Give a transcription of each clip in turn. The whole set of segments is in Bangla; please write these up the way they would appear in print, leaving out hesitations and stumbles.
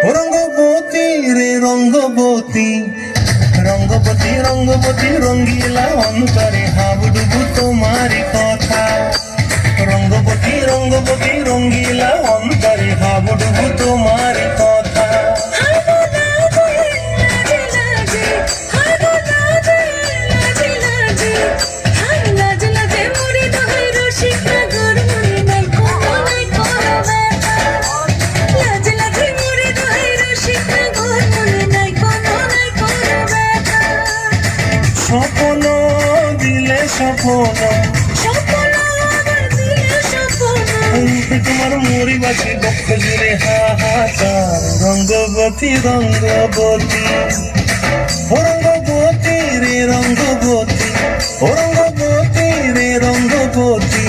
ও রঙ্গবতী রে রঙ্গবতী, রঙ্গবতী রঙ্গবতী রঙ্গিলা অন্তরে হাবুডুবু তোমারি কথা। রঙ্গবতী রঙ্গবতী রঙ্গিলা অন্তরে হাবুডুবু তোমারি কথা। স্বপ্ন দিলে স্বপ্ন তোমার মরিবাসী বক্ষ জুড়ে হাহাকার। রঙ্গবতী রঙ্গবতী ও রঙ্গবতী রে রঙ্গবতী, ও রঙ্গবতী রে রঙ্গবতী।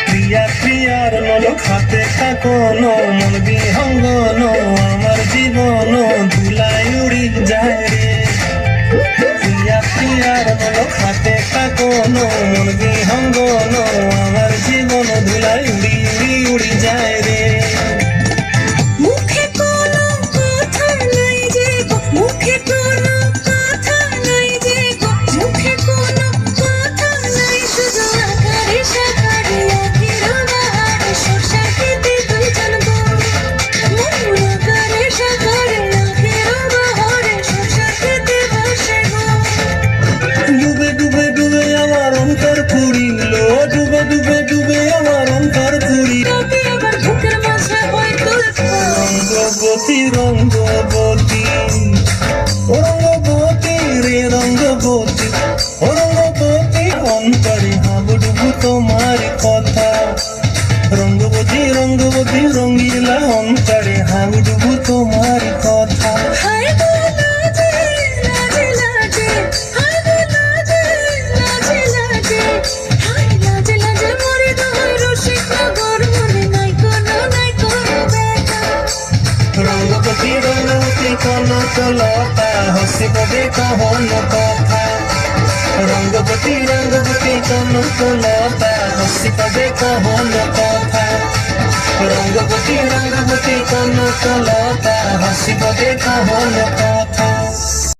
প্রিয়া প্রিয়ার নলক হাতে কাকন, মন বিহঙ্গন আমার জীবন ধুলাই উড়ি যায় রে। প্রিয়া প্রিয়ার নলক হাতে কাকন, মন বিহঙ্গন আমার জীবন ধুলাই উড়ি উড়ি উড়ি যায় রে। রঙ্গবতী রঙ্গবতী ও রঙ্গবতী রে রঙ্গবতী, ও রঙ্গবতী অন্তরে হাবুডুবু তোমার কথা। রঙ্গবতী রঙ্গবতী রঙ্গিলা অন্তরে হাবুডুবু তোমার কথা। রঙ্গবতী রঙ্গবতী কনকলতা হসিব কহন কথা। রঙ্গবতী রঙ্গবতী কনকলতা হসিব কহন কথা। রঙ্গবতী রঙ্গবতী কনকলতা হসিব কহন কথা।